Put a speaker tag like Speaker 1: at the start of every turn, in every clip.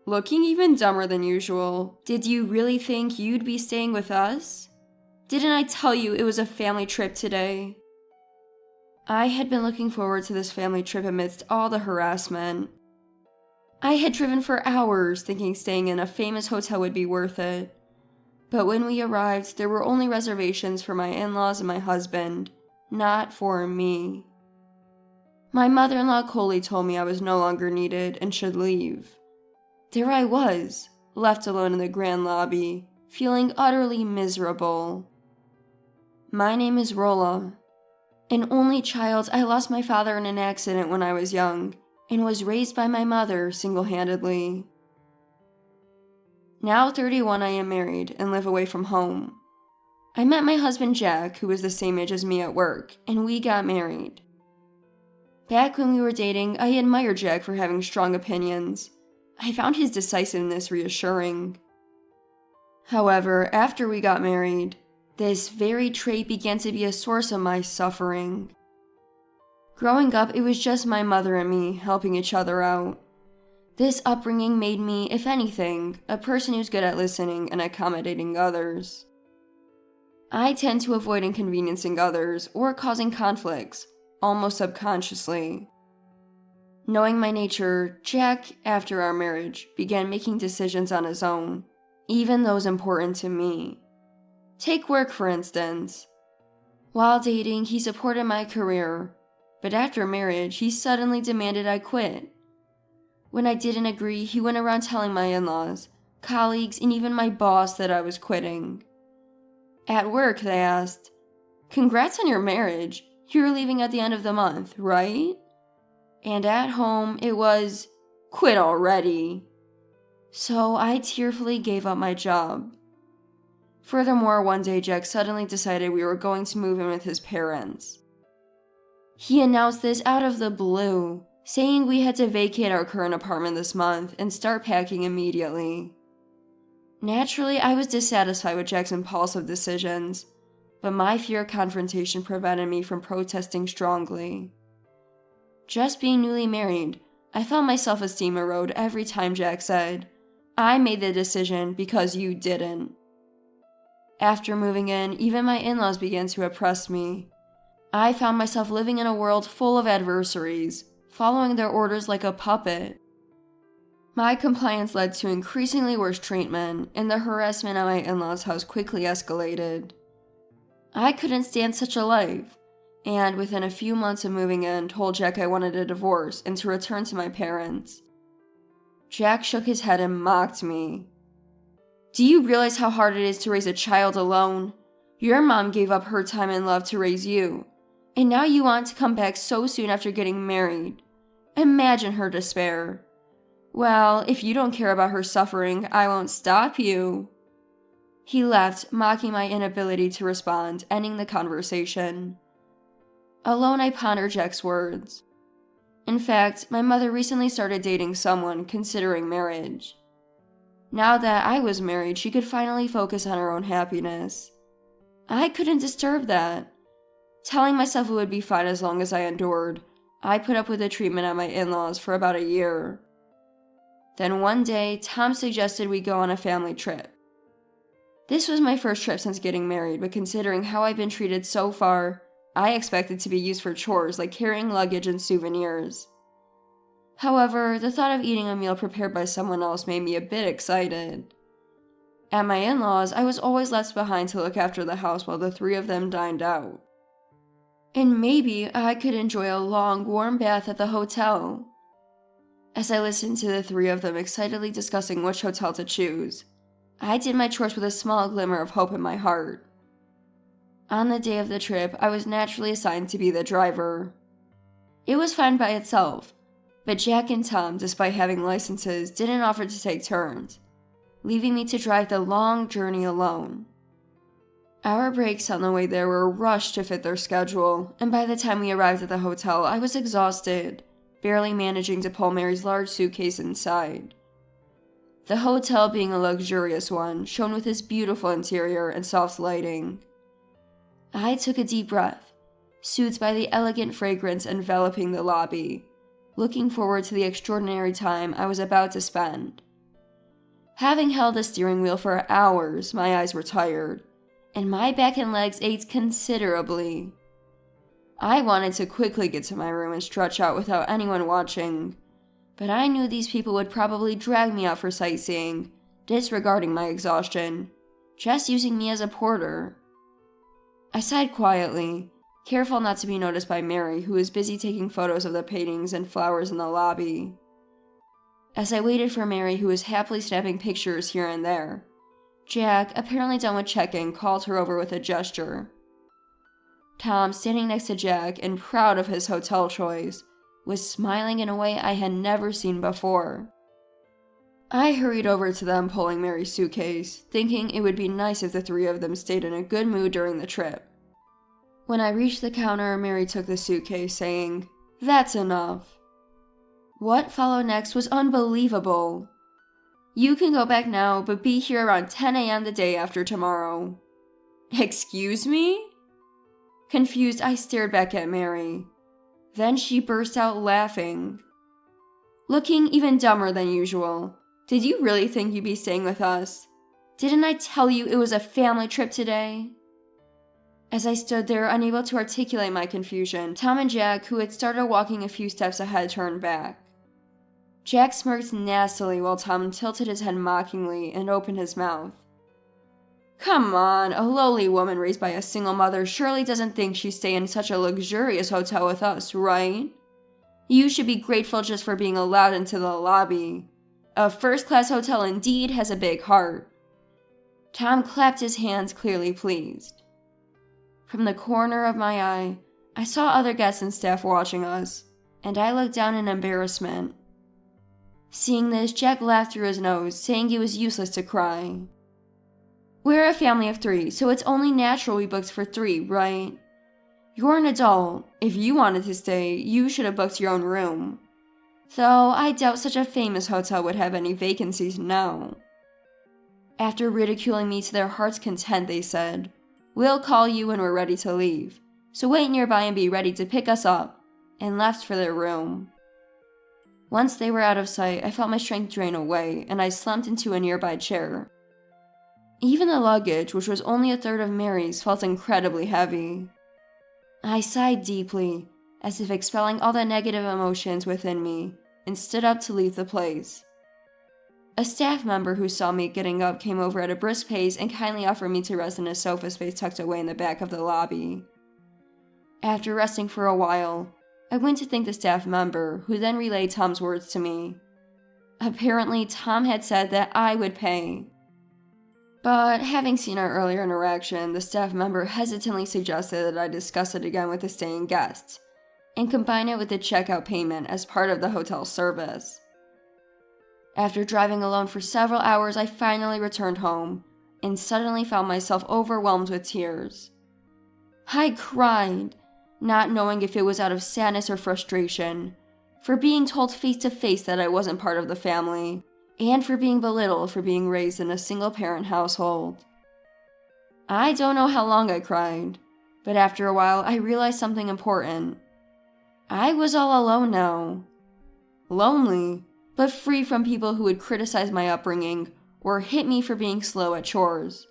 Speaker 1: looking even dumber than usual. Did you really think you'd be staying with us? Didn't I tell you it was a family trip today? I had been looking forward to this family trip amidst all the harassment. I had driven for hours thinking staying in a famous hotel would be worth it. But when we arrived, there were only reservations for my in-laws and my husband, not for me. My mother-in-law coldly told me I was no longer needed and should leave. There I was, left alone in the grand lobby, feeling utterly miserable. My name is Rolla. An only child, I lost my father in an accident when I was young, and was raised by my mother single-handedly. Now 31, I am married and live away from home. I met my husband Jack, who was the same age as me at work, and we got married. Back when we were dating, I admired Jack for having strong opinions. I found his decisiveness reassuring. However, after we got married, this very trait began to be a source of my suffering. Growing up, it was just my mother and me helping each other out. This upbringing made me, if anything, a person who's good at listening and accommodating others. I tend to avoid inconveniencing others or causing conflicts, almost subconsciously. Knowing my nature, Jack, after our marriage, began making decisions on his own, even those important to me. Take work, for instance. While dating, he supported my career, but after marriage, he suddenly demanded I quit. When I didn't agree, he went around telling my in-laws, colleagues, and even my boss that I was quitting. At work, they asked, "Congrats on your marriage. You're leaving at the end of the month, right?" And at home, it was, "Quit already." So I tearfully gave up my job. Furthermore, one day Jack suddenly decided we were going to move in with his parents. He announced this out of the blue, saying we had to vacate our current apartment this month and start packing immediately. Naturally, I was dissatisfied with Jack's impulsive decisions, but my fear of confrontation prevented me from protesting strongly. Just being newly married, I felt my self-esteem erode every time Jack said, "I made the decision because you didn't." After moving in, even my in-laws began to oppress me. I found myself living in a world full of adversaries, following their orders like a puppet. My compliance led to increasingly worse treatment, and the harassment at my in-laws' house quickly escalated. I couldn't stand such a life, and within a few months of moving in, told Jack I wanted a divorce and to return to my parents. Jack shook his head and mocked me. "Do you realize how hard it is to raise a child alone? Your mom gave up her time and love to raise you, and now you want to come back so soon after getting married. Imagine her despair. Well, if you don't care about her suffering, I won't stop you." He left, mocking my inability to respond, ending the conversation. Alone, I pondered Jack's words. In fact, my mother recently started dating someone considering marriage. Now that I was married, she could finally focus on her own happiness. I couldn't disturb that. Telling myself it would be fine as long as I endured, I put up with the treatment at my in-laws for about a year. Then one day, Tom suggested we go on a family trip. This was my first trip since getting married, but considering how I've been treated so far, I expected to be used for chores like carrying luggage and souvenirs. However, the thought of eating a meal prepared by someone else made me a bit excited. At my in-laws, I was always left behind to look after the house while the three of them dined out. And maybe I could enjoy a long, warm bath at the hotel. As I listened to the three of them excitedly discussing which hotel to choose, I did my chores with a small glimmer of hope in my heart. On the day of the trip, I was naturally assigned to be the driver. It was fine by itself, but Jack and Tom, despite having licenses, didn't offer to take turns, leaving me to drive the long journey alone. Our breaks on the way there were rushed to fit their schedule, and by the time we arrived at the hotel, I was exhausted, barely managing to pull Mary's large suitcase inside. The hotel, being a luxurious one, shone with its beautiful interior and soft lighting. I took a deep breath, soothed by the elegant fragrance enveloping the lobby, looking forward to the extraordinary time I was about to spend. Having held the steering wheel for hours, my eyes were tired, and my back and legs ached considerably. I wanted to quickly get to my room and stretch out without anyone watching, but I knew these people would probably drag me out for sightseeing, disregarding my exhaustion, just using me as a porter. I sighed quietly, careful not to be noticed by Mary, who was busy taking photos of the paintings and flowers in the lobby. As I waited for Mary, who was happily snapping pictures here and there, Jack, apparently done with checking, called her over with a gesture. Tom, standing next to Jack and proud of his hotel choice, was smiling in a way I had never seen before. I hurried over to them, pulling Mary's suitcase, thinking it would be nice if the three of them stayed in a good mood during the trip. When I reached the counter, Mary took the suitcase, saying, "That's enough." What followed next was unbelievable. "You can go back now, but be here around 10 a.m. the day after tomorrow." Excuse me? Confused, I stared back at Mary. Then she burst out laughing. Looking even dumber than usual. "Did you really think you'd be staying with us? Didn't I tell you it was a family trip today?" As I stood there, unable to articulate my confusion, Tom and Jack, who had started walking a few steps ahead, turned back. Jack smirked nastily while Tom tilted his head mockingly and opened his mouth. "Come on, a lowly woman raised by a single mother surely doesn't think she'd stay in such a luxurious hotel with us, right? You should be grateful just for being allowed into the lobby. A first-class hotel indeed has a big heart." Tom clapped his hands, clearly pleased. From the corner of my eye, I saw other guests and staff watching us, and I looked down in embarrassment. Seeing this, Jack laughed through his nose, saying it was useless to cry. "We're a family of 3, so it's only natural we booked for 3, right? You're an adult. If you wanted to stay, you should have booked your own room. Though I doubt such a famous hotel would have any vacancies now." After ridiculing me to their heart's content, they said, "We'll call you when we're ready to leave, so wait nearby and be ready to pick us up," and left for their room. Once they were out of sight, I felt my strength drain away, and I slumped into a nearby chair. Even the luggage, which was only a third of Mary's, felt incredibly heavy. I sighed deeply, as if expelling all the negative emotions within me, and stood up to leave the place. A staff member who saw me getting up came over at a brisk pace and kindly offered me to rest in a sofa space tucked away in the back of the lobby. After resting for a while, I went to thank the staff member, who then relayed Tom's words to me. Apparently, Tom had said that I would pay. But having seen our earlier interaction, the staff member hesitantly suggested that I discuss it again with the staying guests, and combine it with the checkout payment as part of the hotel service. After driving alone for several hours, I finally returned home, and suddenly found myself overwhelmed with tears. I cried, not knowing if it was out of sadness or frustration, for being told face to face that I wasn't part of the family, and for being belittled for being raised in a single-parent household. I don't know how long I cried, but after a while I realized something important. I was all alone now. Lonely, but free from people who would criticize my upbringing or hit me for being slow at chores.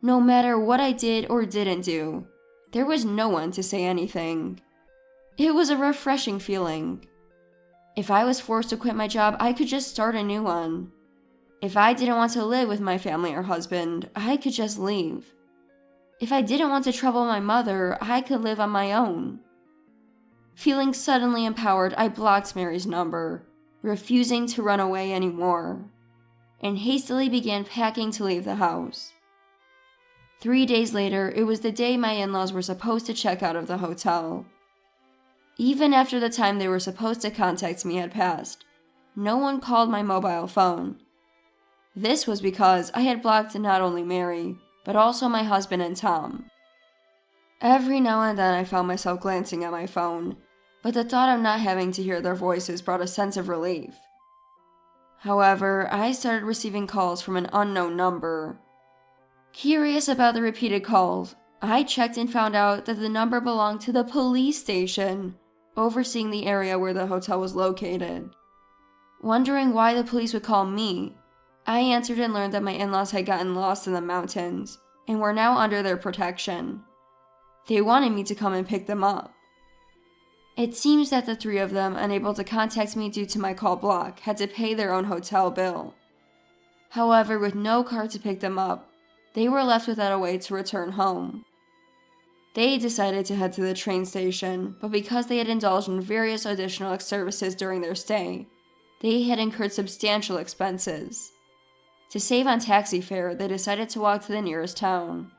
Speaker 1: No matter what I did or didn't do, there was no one to say anything. It was a refreshing feeling. If I was forced to quit my job, I could just start a new one. If I didn't want to live with my family or husband, I could just leave. If I didn't want to trouble my mother, I could live on my own. Feeling suddenly empowered, I blocked Mary's number, refusing to run away anymore, and hastily began packing to leave the house. 3 days later, it was the day my in-laws were supposed to check out of the hotel. Even after the time they were supposed to contact me had passed, no one called my mobile phone. This was because I had blocked not only Mary, but also my husband and Tom. Every now and then I found myself glancing at my phone, but the thought of not having to hear their voices brought a sense of relief. However, I started receiving calls from an unknown number. Curious about the repeated calls, I checked and found out that the number belonged to the police station, overseeing the area where the hotel was located. Wondering why the police would call me, I answered and learned that my in-laws had gotten lost in the mountains and were now under their protection. They wanted me to come and pick them up. It seems that the three of them, unable to contact me due to my call block, had to pay their own hotel bill. However, with no car to pick them up, they were left without a way to return home. They decided to head to the train station, but because they had indulged in various additional services during their stay, they had incurred substantial expenses. To save on taxi fare, they decided to walk to the nearest town.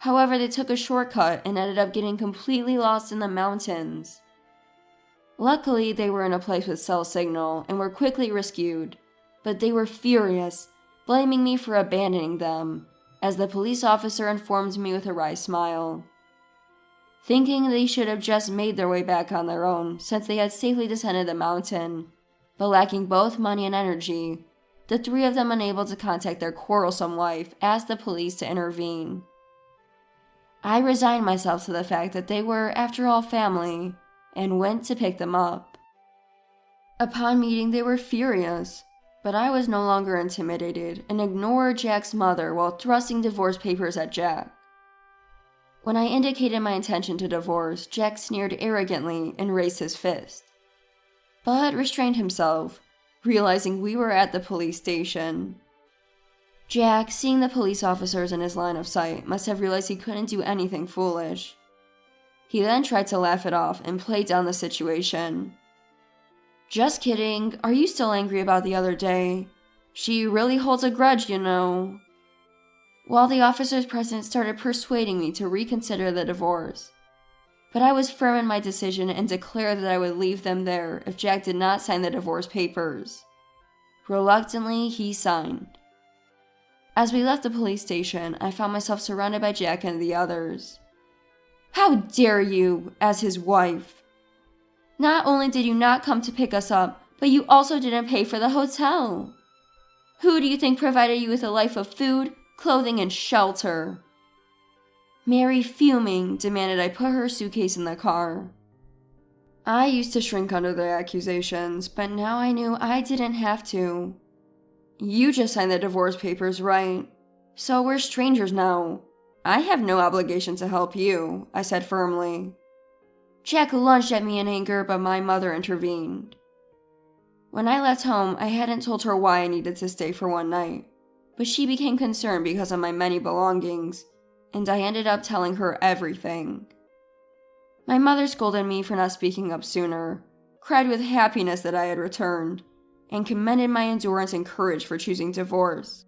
Speaker 1: However, they took a shortcut and ended up getting completely lost in the mountains. Luckily, they were in a place with cell signal and were quickly rescued, but they were furious, blaming me for abandoning them, as the police officer informed me with a wry smile. Thinking they should have just made their way back on their own since they had safely descended the mountain, but lacking both money and energy, the three of them, unable to contact their quarrelsome wife, asked the police to intervene. I resigned myself to the fact that they were, after all, family, and went to pick them up. Upon meeting, they were furious, but I was no longer intimidated and ignored Jack's mother while thrusting divorce papers at Jack. When I indicated my intention to divorce, Jack sneered arrogantly and raised his fist, but restrained himself, realizing we were at the police station. Jack, seeing the police officers in his line of sight, must have realized he couldn't do anything foolish. He then tried to laugh it off and play down the situation. "Just kidding, are you still angry about the other day? She really holds a grudge, you know." While the officers present started persuading me to reconsider the divorce. But I was firm in my decision and declared that I would leave them there if Jack did not sign the divorce papers. Reluctantly, he signed. As we left the police station, I found myself surrounded by Jack and the others. "How dare you, as his wife? Not only did you not come to pick us up, but you also didn't pay for the hotel. Who do you think provided you with a life of food, clothing, and shelter?" Mary, fuming, demanded I put her suitcase in the car. I used to shrink under the accusations, but now I knew I didn't have to. "You just signed the divorce papers, right? So we're strangers now. I have no obligation to help you," I said firmly. Jack lunged at me in anger, but my mother intervened. When I left home, I hadn't told her why I needed to stay for one night, but she became concerned because of my many belongings, and I ended up telling her everything. My mother scolded me for not speaking up sooner, cried with happiness that I had returned, and commended my endurance and courage for choosing divorce.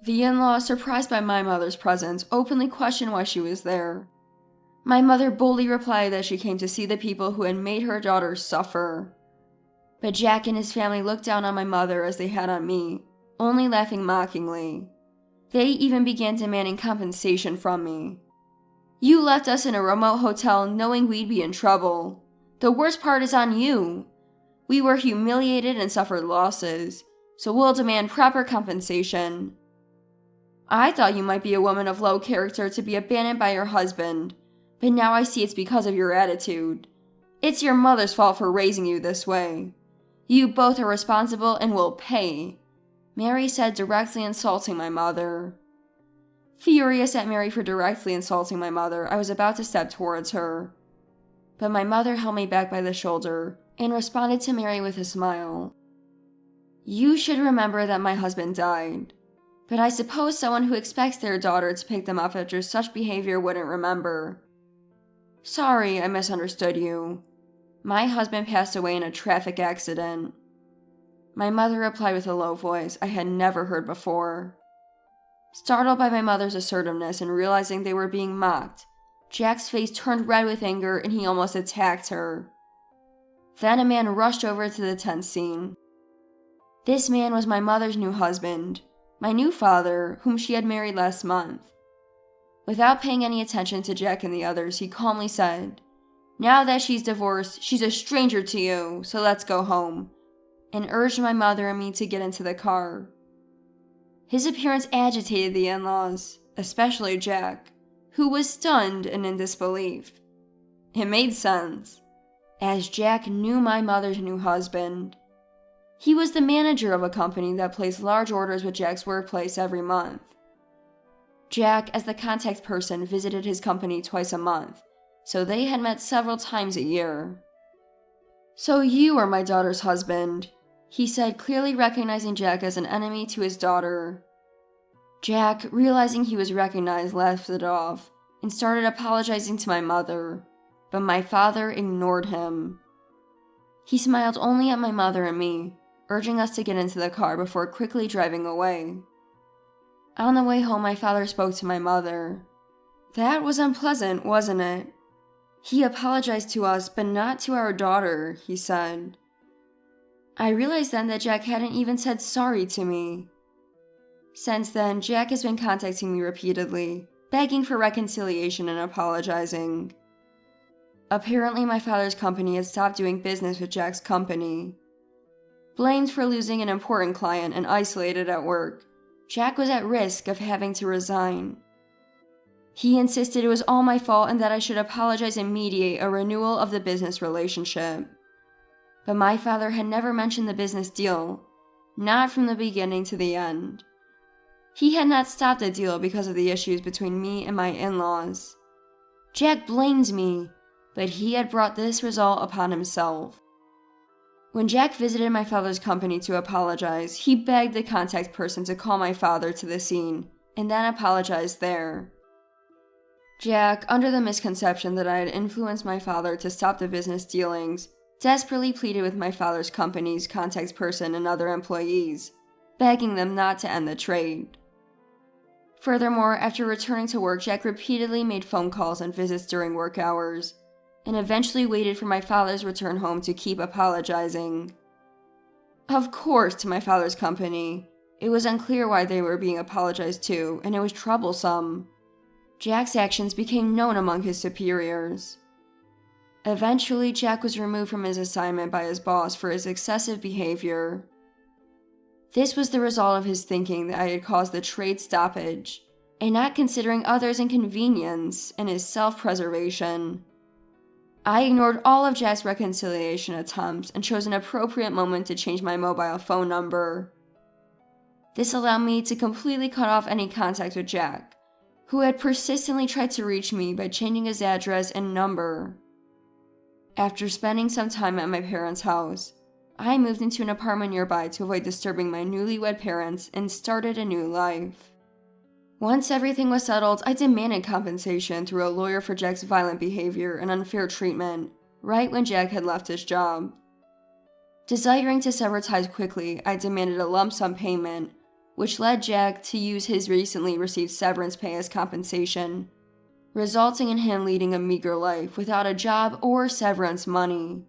Speaker 1: The in-laws, surprised by my mother's presence, openly questioned why she was there. My mother boldly replied that she came to see the people who had made her daughter suffer. But Jack and his family looked down on my mother as they had on me, only laughing mockingly. They even began demanding compensation from me. "You left us in a remote hotel knowing we'd be in trouble. The worst part is on you. We were humiliated and suffered losses, so we'll demand proper compensation. I thought you might be a woman of low character to be abandoned by your husband, but now I see it's because of your attitude. It's your mother's fault for raising you this way. You both are responsible and will pay," Mary said, directly insulting my mother. Furious at Mary for directly insulting my mother, I was about to step towards her. But my mother held me back by the shoulder and responded to Mary with a smile. "You should remember that my husband died, but I suppose someone who expects their daughter to pick them up after such behavior wouldn't remember. Sorry, I misunderstood you. My husband passed away in a traffic accident." My mother replied with a low voice I had never heard before. Startled by my mother's assertiveness and realizing they were being mocked, Jack's face turned red with anger and he almost attacked her. Then a man rushed over to the tense scene. This man was my mother's new husband, my new father, whom she had married last month. Without paying any attention to Jack and the others, he calmly said, "Now that she's divorced, she's a stranger to you, so let's go home," and urged my mother and me to get into the car. His appearance agitated the in-laws, especially Jack, who was stunned and in disbelief. It made sense, as Jack knew my mother's new husband. He was the manager of a company that placed large orders with Jack's workplace every month. Jack, as the contact person, visited his company twice a month, so they had met several times a year. "So you are my daughter's husband," he said, clearly recognizing Jack as an enemy to his daughter. Jack, realizing he was recognized, laughed it off and started apologizing to my mother, but my father ignored him. He smiled only at my mother and me, urging us to get into the car before quickly driving away. On the way home, my father spoke to my mother. "That was unpleasant, wasn't it? He apologized to us, but not to our daughter," he said. I realized then that Jack hadn't even said sorry to me. Since then, Jack has been contacting me repeatedly, begging for reconciliation and apologizing. Apparently, my father's company had stopped doing business with Jack's company. Blamed for losing an important client and isolated at work, Jack was at risk of having to resign. He insisted it was all my fault and that I should apologize and mediate a renewal of the business relationship. But my father had never mentioned the business deal, not from the beginning to the end. He had not stopped the deal because of the issues between me and my in-laws. Jack blames me, but he had brought this result upon himself. When Jack visited my father's company to apologize, he begged the contact person to call my father to the scene, and then apologized there. Jack, under the misconception that I had influenced my father to stop the business dealings, desperately pleaded with my father's company's contact person and other employees, begging them not to end the trade. Furthermore, after returning to work, Jack repeatedly made phone calls and visits during work hours, and eventually waited for my father's return home to keep apologizing. Of course, to my father's company, it was unclear why they were being apologized to, and it was troublesome. Jack's actions became known among his superiors. Eventually, Jack was removed from his assignment by his boss for his excessive behavior. This was the result of his thinking that I had caused the trade stoppage, and not considering others' inconvenience and his self-preservation. I ignored all of Jack's reconciliation attempts and chose an appropriate moment to change my mobile phone number. This allowed me to completely cut off any contact with Jack, who had persistently tried to reach me by changing his address and number. After spending some time at my parents' house, I moved into an apartment nearby to avoid disturbing my newlywed parents and started a new life. Once everything was settled, I demanded compensation through a lawyer for Jack's violent behavior and unfair treatment, right when Jack had left his job. Desiring to sever ties quickly, I demanded a lump sum payment, which led Jack to use his recently received severance pay as compensation, resulting in him leading a meager life without a job or severance money.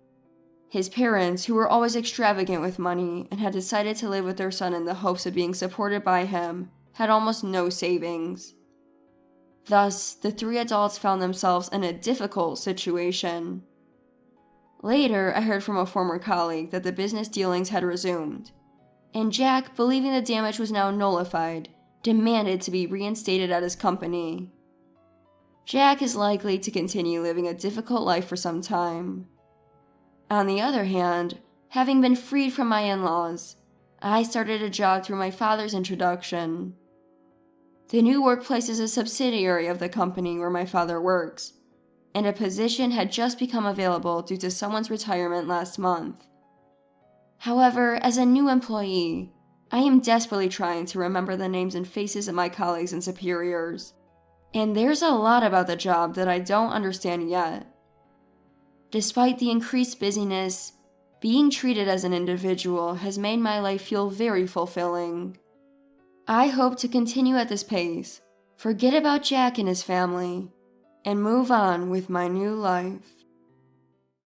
Speaker 1: His parents, who were always extravagant with money and had decided to live with their son in the hopes of being supported by him, had almost no savings. Thus, the three adults found themselves in a difficult situation. Later, I heard from a former colleague that the business dealings had resumed, and Jack, believing the damage was now nullified, demanded to be reinstated at his company. Jack is likely to continue living a difficult life for some time. On the other hand, having been freed from my in-laws, I started a job through my father's introduction. The new workplace is a subsidiary of the company where my father works, and a position had just become available due to someone's retirement last month. However, as a new employee, I am desperately trying to remember the names and faces of my colleagues and superiors, and there's a lot about the job that I don't understand yet. Despite the increased busyness, being treated as an individual has made my life feel very fulfilling. I hope to continue at this pace, forget about Jack and his family, and move on with my new life.